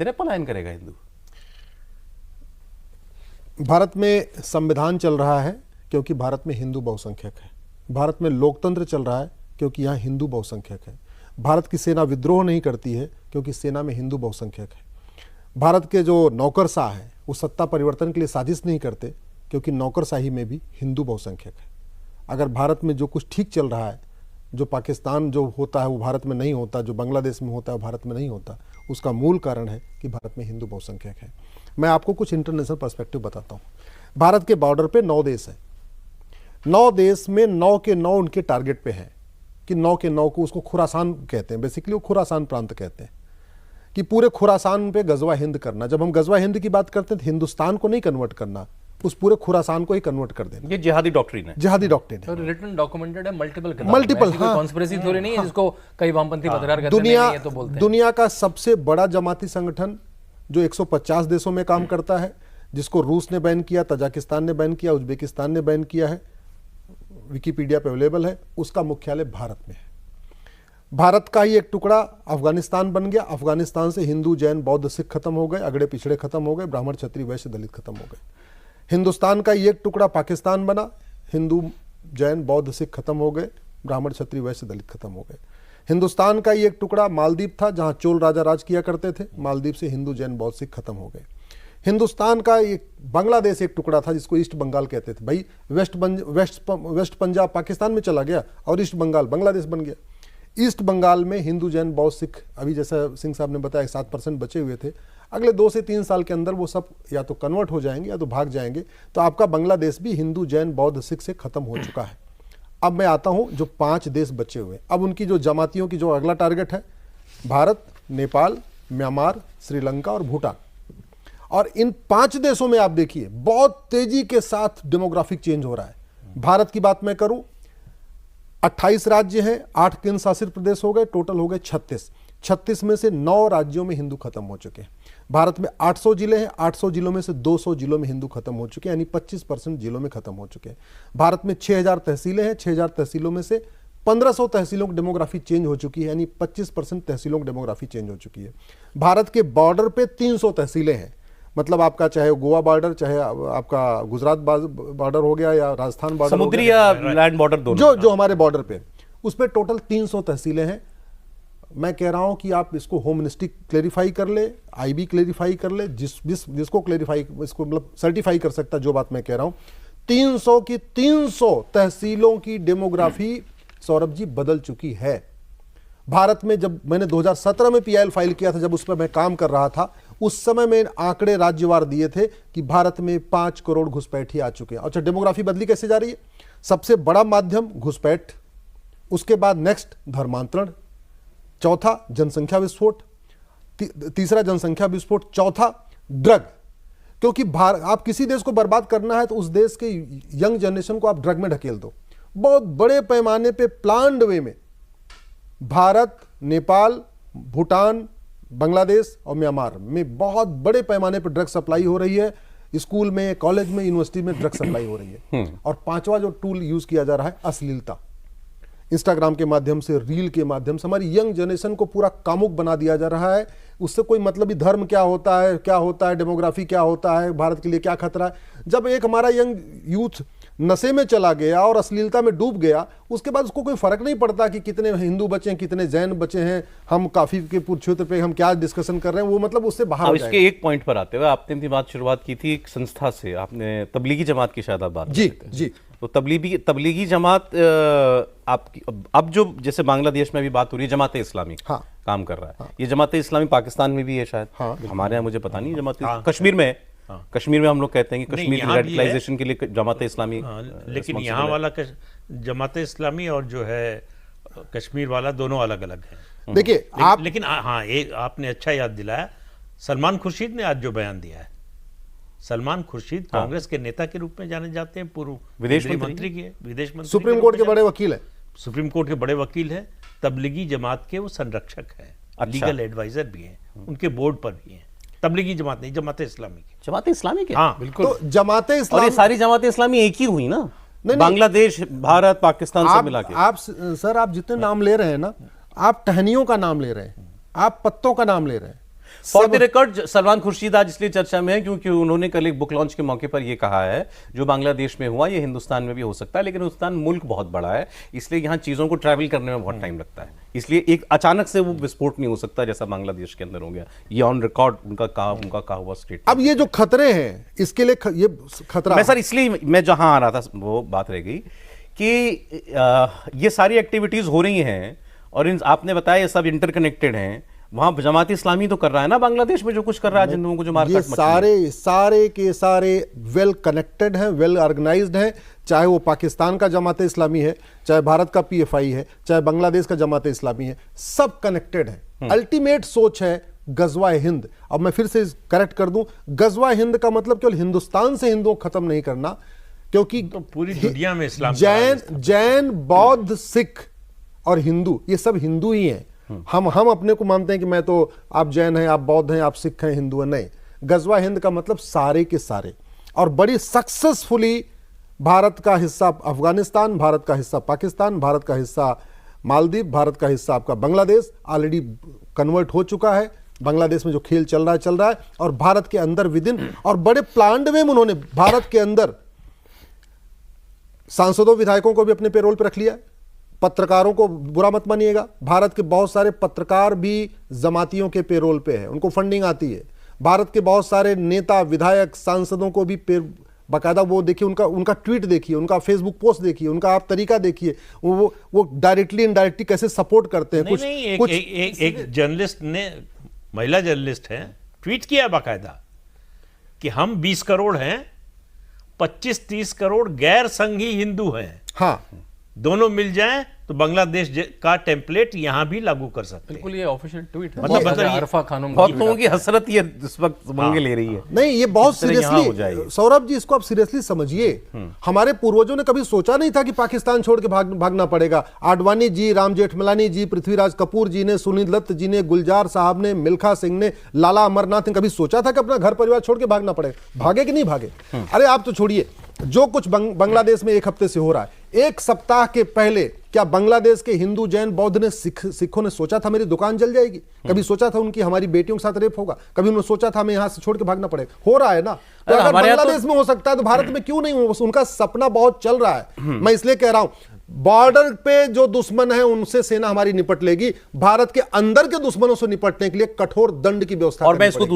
कितने पलायन करेगा हिंदू? भारत में संविधान चल रहा है क्योंकि भारत में हिंदू बहुसंख्यक है। भारत में लोकतंत्र चल रहा है क्योंकि यहाँ हिंदू बहुसंख्यक है। भारत की सेना विद्रोह नहीं करती है क्योंकि सेना में हिंदू बहुसंख्यक है। भारत के जो नौकरशाह हैं वो सत्ता परिवर्तन के लिए साजिश नहीं करते क्योंकि नौकरशाही में भी हिंदू बहुसंख्यक है। अगर भारत में जो कुछ ठीक चल रहा है, जो पाकिस्तान जो होता है वो भारत में नहीं होता, जो बांग्लादेश में होता है वो भारत में नहीं होता, उसका मूल कारण है कि भारत में हिंदू बहुसंख्यक है। मैं आपको कुछ इंटरनेशनल पर्सपेक्टिव बताता हूँ। भारत के बॉर्डर पे 9 देश हैं। 9 देश में 9 के 9 उनके टारगेट पे हैं कि 9 के 9 को, उसको खुरासान कहते हैं, बेसिकली वो खुरासान प्रांत कहते हैं कि पूरे खुरासान पे गजवा हिंद करना। जब हम गजवा हिंद की बात करते हैं तो हिंदुस्तान को नहीं कन्वर्ट करना, उस पूरे खुरासान को ही कन्वर्ट कर देना। ये जिहादी डॉक्ट्रिन है। जिहादी डॉक्ट्रिन है, रिटन डॉक्यूमेंटेड है, मल्टीपल हाँ, कॉन्स्पिरेसी थ्योरी नहीं है जिसको कई वामपंथी पत्रकार कहते हैं। ये तो बोलते हैं। दुनिया का सबसे बड़ा जमाती संगठन जो 150 देशों में काम करता है, जिसको रूस ने बैन किया, तजाकिस्तान ने बैन किया, उज्बेकिस्तान ने बैन किया है, विकिपीडिया पे अवेलेबल है, उसका मुख्यालय भारत में है। भारत का ही एक टुकड़ा अफगानिस्तान बन गया। अफगानिस्तान से हिंदू, जैन, बौद्ध, सिख खत्म हो गए, अगड़े पिछड़े खत्म हो गए, ब्राह्मण, क्षत्रिय, वैश्य, दलित खत्म हो गए। हिंदुस्तान का ही एक टुकड़ा पाकिस्तान बना, हिंदू, जैन, बौद्ध, सिख खत्म हो गए, ब्राह्मण, क्षत्रिय, वैश्य, दलित खत्म हो गए। हिंदुस्तान का ही एक टुकड़ा मालदीव था जहां चोल राजा राज किया करते थे, मालदीव से हिंदू, जैन, बौद्ध, सिख खत्म हो गए। हिंदुस्तान का एक बांग्लादेश एक टुकड़ा था जिसको ईस्ट बंगाल कहते थे। भाई वेस्ट पंजाब पाकिस्तान में चला गया और ईस्ट बंगाल बांग्लादेश बन गया। ईस्ट बंगाल में हिंदू, जैन, बौद्ध, सिख, अभी जैसा सिंह साहब ने बताया 7% बचे हुए थे। अगले 2 से 3 साल के अंदर वो सब या तो कन्वर्ट हो जाएंगे या तो भाग जाएंगे। तो आपका बांग्लादेश भी हिंदू, जैन, बौद्ध, सिख से खत्म हो चुका है। अब मैं आता हूं जो 5 देश बचे हुए। अब उनकी जो जमातियों की जो अगला टारगेट है, भारत, नेपाल, म्यांमार, श्रीलंका और भूटान। और इन 5 देशों में आप देखिए बहुत तेजी के साथ डेमोग्राफिक चेंज हो रहा है। भारत की बात मैं करूं, 28 राज्य हैं, 8 केंद्र शासित प्रदेश हो गए, टोटल हो गए 36। 36 में से 9 राज्यों में हिंदू खत्म हो चुके हैं। भारत में 800 जिले हैं, 800 जिलों में से 200 जिलों में हिंदू खत्म हो चुके हैं, यानी 25% जिलों में खत्म हो चुके हैं। भारत में 6000 तहसीलें हैं, 6000 तहसीलों में से 1500 तहसीलों की डेमोग्राफी चेंज हो चुकी है, यानी 25% तहसीलों की डेमोग्राफी चेंज हो चुकी है। भारत के बॉर्डर पे 300 तहसीलें हैं, मतलब आपका चाहे गोवा बॉर्डर, चाहे आपका गुजरात बॉर्डर हो गया या राजस्थान बॉर्डर, समुद्री या लैंड बॉर्डर दोनों, जो हमारे बॉर्डर पे, उस पर टोटल 300 तहसीलें हैं। मैं कह रहा हूं कि आप इसको होम मिनिस्ट्री क्लेरिफाई कर ले, आईबी क्लेरिफाई कर ले, जिसको क्लेरिफाई, इसको मतलब सर्टिफाई कर सकता जो बात मैं कह रहा हूं। 300 की 300 तहसीलों की डेमोग्राफी सौरभ जी बदल चुकी है। भारत में जब मैंने 2017 में पीआईएल फाइल किया था, जब उस पर मैं काम कर रहा था, उस समय में आंकड़े राज्यवार दिए थे कि भारत में 5 करोड़ घुसपैठी आ चुके हैं। अच्छा, डेमोग्राफी बदली कैसे जा रही है? सबसे बड़ा माध्यम घुसपैठ, उसके बाद नेक्स्ट धर्मांतरण, चौथा जनसंख्या विस्फोट, तीसरा जनसंख्या विस्फोट, चौथा ड्रग। क्योंकि आप किसी देश को बर्बाद करना है तो उस देश के यंग जनरेशन को आप ड्रग में ढकेल दो। बहुत बड़े पैमाने पे प्लान्ड वे में भारत, नेपाल, भूटान, बांग्लादेश और म्यांमार में बहुत बड़े पैमाने पर ड्रग सप्लाई हो रही है। स्कूल में, कॉलेज में, यूनिवर्सिटी में ड्रग सप्लाई हो रही है। और 5वां जो टूल यूज किया जा रहा है, अश्लीलता। इंस्टाग्राम के माध्यम से, रील के माध्यम से हमारी यंग जनरेशन को पूरा कामुक बना दिया जा रहा है। उससे कोई मतलब ही धर्म क्या होता है, डेमोग्राफी क्या होता है, भारत के लिए क्या खतरा है। जब एक हमारा यंग यूथ नशे में चला गया और अश्लीलता में डूब गया, उसके बाद उसको कोई फर्क नहीं पड़ता कि कितने हिंदू बचे हैं, कितने जैन बचे हैं, हम काफी के क्षेत्र पे हम क्या डिस्कशन कर रहे हैं, वो मतलब उससे बाहर हो जाएगा। इसके एक पॉइंट पर आते हुए, आपने अपनी बात शुरुआत की थी एक संस्था से, आपने तबलीगी जमात की शायद आप बात जी जी। तो तबलीगी जमात आपकी अब जो जैसे बांग्लादेश में भी बात हो रही है, जमात इस्लामी काम कर रहा है। ये जमात इस्लामी पाकिस्तान में भी है शायद, हमारे यहाँ मुझे पता नहीं। जमात कश्मीर में, कश्मीर में हम लोग कहते हैं कि कश्मीर की रेडिकलाइजेशन के लिए जमात इस्लामी, लेकिन यहाँ वाला जमात इस्लामी और जो है कश्मीर वाला दोनों अलग अलग हैं। देखिए आप, लेकिन हाँ, एक आपने अच्छा याद दिलाया, सलमान खुर्शीद ने आज जो बयान दिया है, सलमान खुर्शीद कांग्रेस के नेता के रूप में जाने जाते हैं, पूर्व विदेश मंत्री के, विदेश मंत्री, सुप्रीम कोर्ट के बड़े वकील है, सुप्रीम कोर्ट के बड़े वकील है, तबलीगी जमात के वो संरक्षक है, लीगल एडवाइजर भी हैं, उनके बोर्ड पर भी हैं। तबलीगी जमात नहीं, जमात इस्लामी की, जमात इस्लामी के, हाँ बिल्कुल। तो जमात इस्लामी, और ये सारी जमात इस्लामी एक ही हुई ना, बांग्लादेश, भारत, पाकिस्तान से मिला के। आप सर, आप जितने नाम ले रहे हैं ना, आप टहनियों का नाम ले रहे हैं, आप पत्तों का नाम ले रहे हैं। For the record Salman Khurshid आज इसलिए चर्चा में है क्योंकि उन्होंने कल एक बुक लॉन्च के मौके पर यह कहा है जो बांग्लादेश में हुआ ये हिंदुस्तान में भी हो सकता है, लेकिन हिंदुस्तान मुल्क बहुत बड़ा है, इसलिए यहाँ चीजों को ट्रैवल करने में बहुत टाइम लगता है, इसलिए एक अचानक से वो विस्फोट नहीं हो सकता जैसा बांग्लादेश के अंदर हो गया। ये ऑन रिकॉर्ड उनका कहा हुआ स्टेटमेंट। अब ये जो खतरे हैं इसके लिए ये खतरा मैं सर इसलिए मैं जहां आ रहा था वो बात रह गई कि ये सारी एक्टिविटीज हो रही हैं और आपने बताया ये सब इंटरकनेक्टेड हैं। वहां जमात इस्लामी तो कर रहा है ना बांग्लादेश में जो कुछ कर रहा है, जिन लोगों को जो मारकाट मची है। ये सारे के सारे वेल कनेक्टेड हैं, वेल ऑर्गेनाइज्ड हैं, चाहे वो पाकिस्तान का जमात इस्लामी है, चाहे भारत का पीएफआई है, चाहे बांग्लादेश का जमात इस्लामी है, सब कनेक्टेड है। अल्टीमेट सोच है गजवा हिंद। अब मैं फिर से करेक्ट कर दूं, गजवा हिंद का मतलब केवल हिंदुस्तान से हिंदुओं को खत्म नहीं करना, क्योंकि तो पूरी दुनिया में इस्लाम जैन बौद्ध सिख और हिंदू ये सब हिंदू ही हैं। हम अपने को मानते हैं कि मैं तो, आप जैन हैं, आप बौद्ध हैं, आप सिख हैं, हिंदू हैं, नहीं। गजवा हिंद का मतलब सारे के सारे, और बड़ी सक्सेसफुली भारत का हिस्सा अफगानिस्तान, भारत का हिस्सा पाकिस्तान, भारत का हिस्सा मालदीव, भारत का हिस्सा आपका बांग्लादेश ऑलरेडी कन्वर्ट हो चुका है। बांग्लादेश में जो खेल चल रहा है, और भारत के अंदर विदिन, और बड़े प्लान्ड वे में उन्होंने भारत के अंदर सांसदों विधायकों को भी अपने पेरोल पर रख लिया। पत्रकारों को बुरा मत मानिएगा, भारत के बहुत सारे पत्रकार भी जमातियों के पेरोल पे हैं, उनको फंडिंग आती है। भारत के बहुत सारे नेता विधायक सांसदों को भी बाकायदा वो देखिए, उनका ट्वीट देखिए, उनका फेसबुक पोस्ट देखिए, उनका आप तरीका देखिए, वो डायरेक्टली इनडायरेक्टली कैसे सपोर्ट करते हैं। एक जर्नलिस्ट ने, महिला जर्नलिस्ट है, ट्वीट किया बाकायदा कि हम 20 करोड़ हैं, 25-30 करोड़ गैर संघी हिंदू हैं। हाँ, दोनों मिल जाएं तो बांग्लादेश का टेम्पलेट यहां भी लागू कर सकते हैं। बिल्कुल, ये ऑफिशियल ट्वीट है। मतलब अरफा खानम बहुत लोगों की हसरत ये इस वक्त मंगे ले रही है। नहीं, ये बहुत सीरियसली सौरभ जी, इसको आप सीरियसली समझिए। हमारे पूर्वजों ने कभी सोचा नहीं था कि पाकिस्तान छोड़ के भागना पड़ेगा। आडवाणी जी, राम जेठमलानी जी, पृथ्वीराज कपूर जी ने, सुनील दत्त जी ने, गुलजार साहब ने, मिल्खा सिंह ने, लाला अमरनाथ ने कभी सोचा था कि अपना घर परिवार छोड़ के भागना पड़ेगा? भागे कि नहीं भागे? अरे आप तो छोड़िए, जो कुछ बांग्लादेश में एक हफ्ते से हो रहा है, एक सप्ताह के पहले क्या बांग्लादेश के हिंदू, जैन, बौद्ध ने, सिखों ने सोचा था मेरी दुकान जल जाएगी? कभी सोचा था उनकी, हमारी बेटियों के साथ रेप होगा? कभी उन्होंने सोचा था हमें यहां से छोड़ के भागना पड़ेगा? हो रहा है ना। तो अगर बांग्लादेश में हो सकता है तो भारत में क्यों नहीं हो? उनका सपना बहुत चल रहा है। मैं इसलिए कह रहा हूं, बॉर्डर पे जो दुश्मन है उनसे सेना हमारी निपट लेगी, भारत के अंदर के दुश्मनों से निपटने के लिए कठोर दंड की व्यवस्था। और मैं इसको